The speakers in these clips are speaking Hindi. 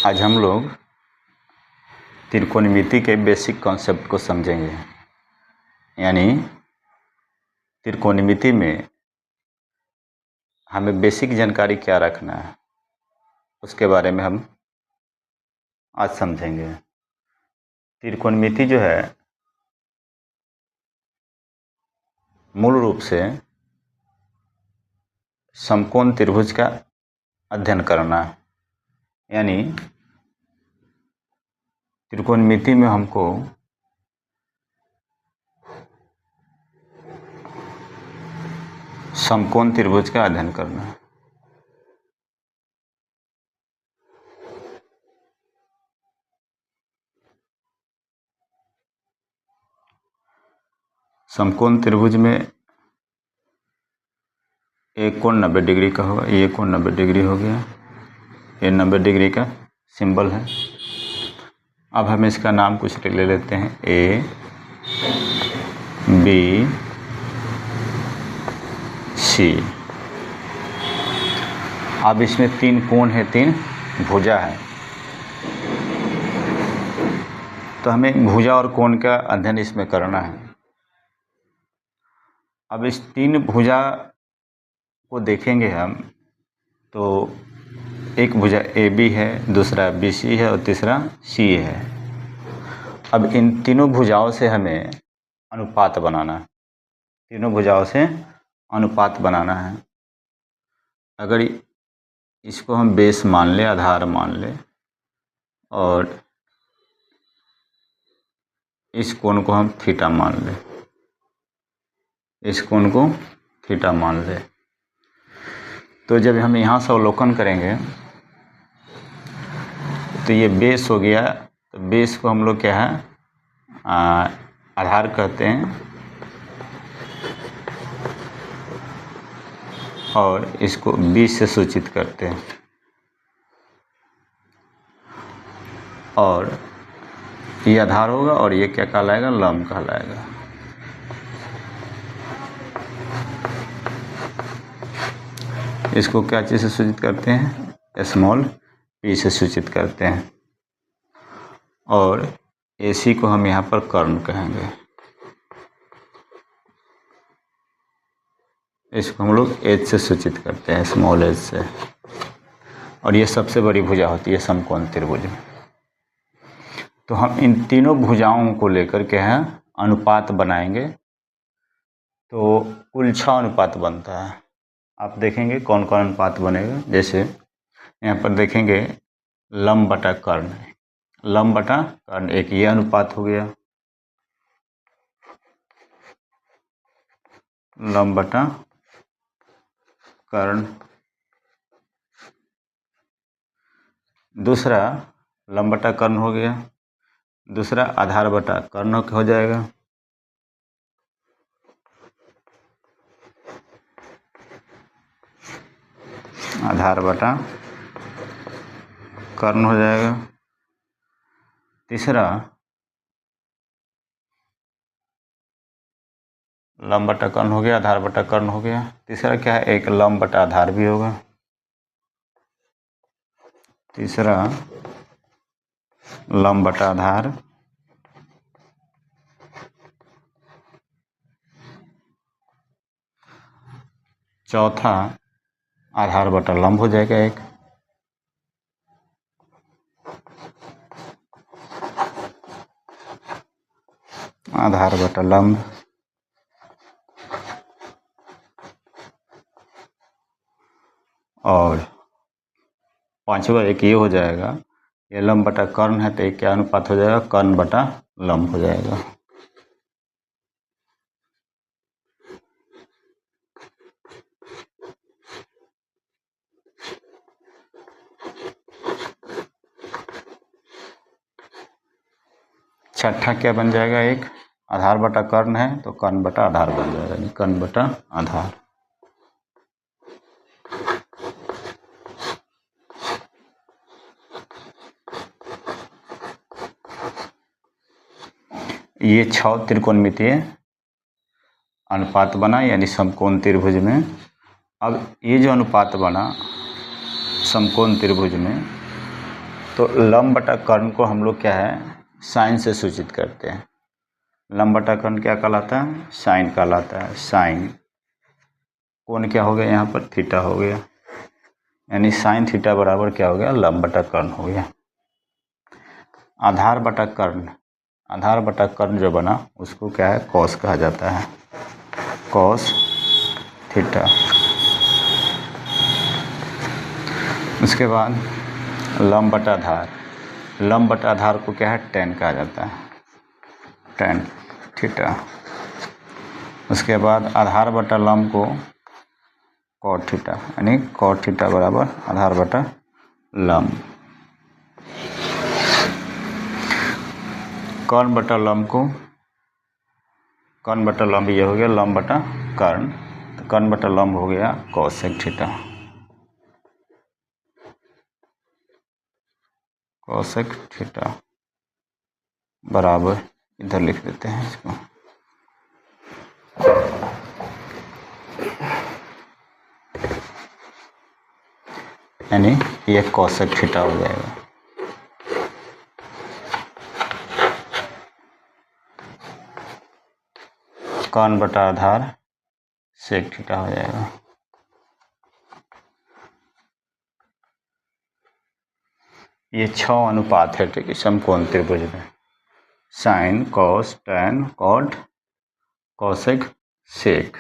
आज हम लोग त्रिकोणमिति के बेसिक कॉन्सेप्ट को समझेंगे। यानी त्रिकोणमिति में हमें बेसिक जानकारी क्या रखना है उसके बारे में हम आज समझेंगे। त्रिकोणमिति जो है मूल रूप से समकोण त्रिभुज का अध्ययन करना है। यानी त्रिकोणमिति में हमको समकोण त्रिभुज का अध्ययन करना है। समकोण त्रिभुज में एक कोण 90 डिग्री का होगा, ये कोण 90 डिग्री हो गया, ये 90 डिग्री का सिंबल है। अब हम इसका नाम कुछ ले लेते हैं, ए बी सी। अब इसमें 3 कोण है, 3 भुजा है, तो हमें भुजा और कोण का अध्ययन इसमें करना है। अब इस 3 भुजा को देखेंगे हम, तो एक भुजा ए बी है, दूसरा बी सी है और तीसरा सी है। अब इन तीनों भुजाओं से हमें अनुपात बनाना है। तीनों भुजाओं से अनुपात बनाना है। अगर इसको हम बेस मान ले, आधार मान ले, और इस कोण को हम थीटा मान ले, इस कोण को थीटा मान ले, तो जब हम यहाँ से अवलोकन करेंगे तो ये बेस हो गया। तो बेस को हम लोग क्या है, आधार कहते हैं, और इसको 20 से सूचित करते हैं। और ये आधार होगा और ये क्या कहलाएगा, लंब कहलाएगा। इसको क्या चीज़ से सूचित करते हैं, स्मॉल पी से सूचित करते हैं। और AC को हम यहाँ पर कर्ण कहेंगे। इसको हम लोग H से सूचित करते हैं, स्मॉल h से। और ये सबसे बड़ी भुजा होती है समकोण त्रिभुज में। तो हम इन तीनों भुजाओं को लेकर के हैं अनुपात बनाएंगे, तो कुल 6 अनुपात बनता है। आप देखेंगे कौन कौन अनुपात बनेगा। जैसे यहाँ पर देखेंगे लंब बटा कर्ण, लंब बटा कर्ण, एक ये अनुपात हो गया, लंब बटा कर्ण। दूसरा लंब बटा कर्ण हो गया, दूसरा आधार बटा कर्ण हो जाएगा, आधार बटा कर्ण हो जाएगा। तीसरा लंब बटा कर्ण हो गया, आधार बटा कर्ण हो गया। तीसरा क्या है, एक लंब बटा आधार भी होगा। तीसरा लंब बटा आधार, चौथा आधार बटा लंब हो जाएगा एक। आधार बटा लंब। और पांचवा एक ये हो जाएगा, ये लंब बटा कर्ण है, तो एक क्या अनुपात हो जाएगा, कर्ण बटा लंब हो जाएगा। छठा क्या बन जाएगा, एक आधार बटा कर्ण है तो कर्ण बटा आधार बन जाएगा, कर्ण बटा आधार। ये 6 त्रिकोणमितीय अनुपात बना, यानी समकोण त्रिभुज में। अब ये जो अनुपात बना समकोण त्रिभुज में, तो लंब बटा कर्ण को हम लोग क्या है साइन से सूचित करते हैं। लंब बटा कर्ण क्या कहलाता है? साइन कहलाता है। साइन कोण क्या हो गया यहाँ पर? थीटा हो गया, यानी साइन थीटा बराबर क्या हो गया? लंब बटा कर्ण हो गया। आधार बटा कर्ण, आधार बटा कर्ण जो बना उसको क्या है? कॉस कहा जाता है। Cos theta. उसके बाद लंब बटा आधार, लंब बटा आधार को क्या है? टेन कहा जाता है। Tan theta. उसके बाद आधार बटा लंब को कॉट थीटा, यानी कॉट थीटा बराबर आधार बटा लंब। कर्ण बटा लंब को, कर्ण बटा लंब ये हो गया लंब बटा कर्ण, तो कर्ण बटा लंब हो गया कोसेक थीटा। कोसेक थीटा बराबर, इधर लिख देते हैं इसको, यानी ये कोसेक थीटा हो जाएगा। कर्ण बटा आधार सेक थीटा हो जाएगा। ये 6 अनुपात है, ठीक है, समकोण त्रिभुज में। Sine, cos, tan, cot, cosec, sec.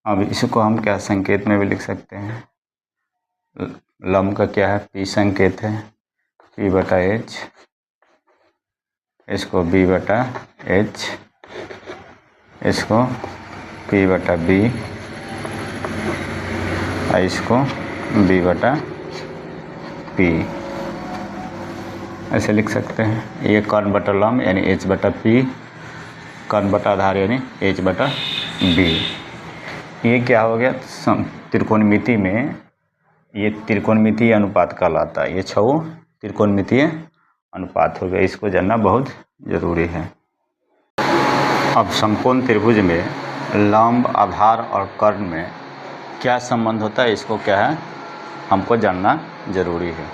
अब इसको हम क्या संकेत में भी लिख सकते हैं? लंब का क्या है? पी संकेत है, पी बटा एच, इसको बी बटा एच, इसको पी बटा बी, और इसको बी बटा पी, ऐसे लिख सकते हैं। ये कर्ण बटा लंब यानी एच बटा पी, कर्ण बटा आधार यानी एच बटा बी। ये क्या हो गया? त्रिकोणमिति में ये त्रिकोणमितीय अनुपात कहलाता है। ये 6 त्रिकोणमितीय अनुपात हो गया, इसको जानना बहुत जरूरी है। अब समकोण त्रिभुज में लंब, आधार और कर्ण में क्या संबंध होता है, इसको क्या है हमको जानना जरूरी है।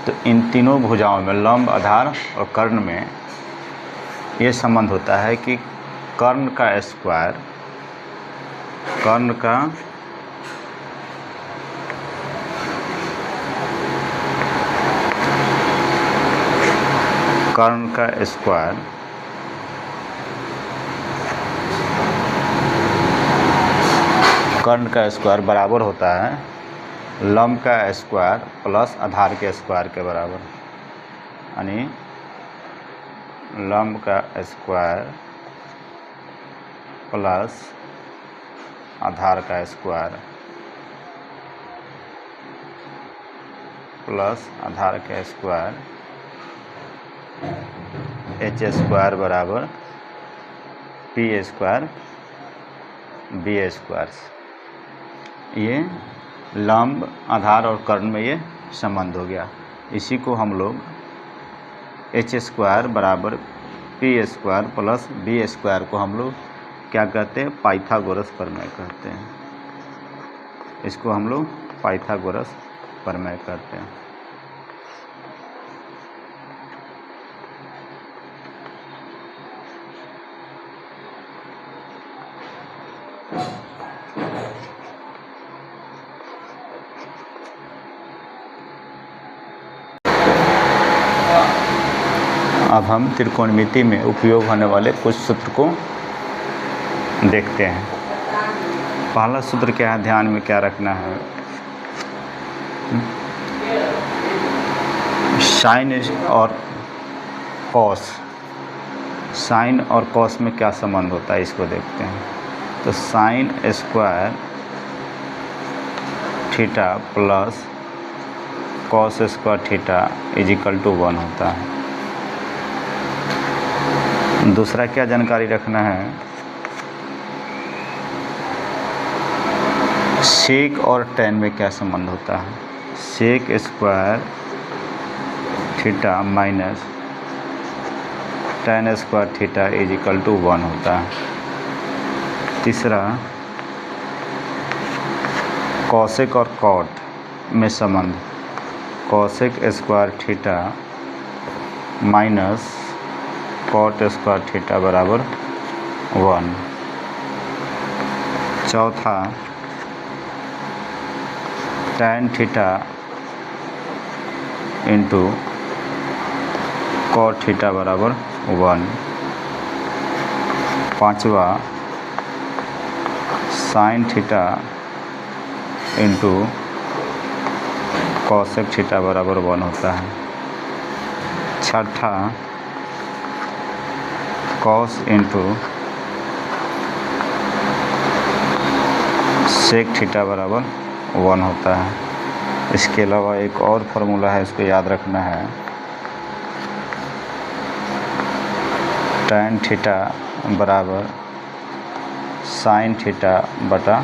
तो इन तीनों भुजाओं में लंब, आधार और कर्ण में ये संबंध होता है कि कर्ण का स्क्वायर, कर्ण का स्क्वायर कर्ण का स्क्वायर बराबर होता है लंब का स्क्वायर प्लस आधार के स्क्वायर के बराबर, यानी लंब का स्क्वायर प्लस आधार का स्क्वायर प्लस आधार का स्क्वायर, एच स्क्वायर बराबर पी स्क्वायर बी स्क्वायर। ये लंब, आधार और कर्ण में ये संबंध हो गया। इसी को हम लोग एच स्क्वायर बराबर P square plus B square को हम लोग क्या कहते हैं? पाइथागोरस प्रमेय कहते हैं। इसको हम लोग पाइथागोरस प्रमेय कहते हैं। अब हम त्रिकोणमिति में उपयोग होने वाले कुछ सूत्र को देखते हैं। पहला सूत्र क्या है, ध्यान में क्या रखना है? साइन और कॉस, साइन और कॉस में क्या संबंध होता है इसको देखते हैं। तो sine square theta plus cos square theta is equal to 1 होता है। दूसरा क्या जानकारी रखना है? सेक और टैन में क्या संबंध होता है? Sec square theta minus tan square theta is equal to 1 होता है। तीसरा कॉसेक और कॉट में संबंध, cosec square theta minus cot square theta बराबर 1। चौथा tan theta into cot theta बराबर 1। पाँचवा sine theta into cosec theta बराबर 1 होता है। छठा कॉस इंटू सेक थीटा बराबर 1 होता है। इसके अलावा एक और फार्मूला है, इसको याद रखना है। tan थीटा बराबर साइन थीटा बटा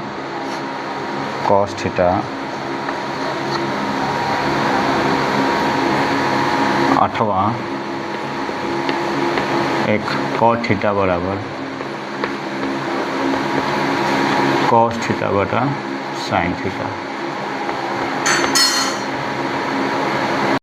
कॉस थीटा। आठवां एक कॉट थीटा बराबर कॉस थीटा बटा साइन थीटा।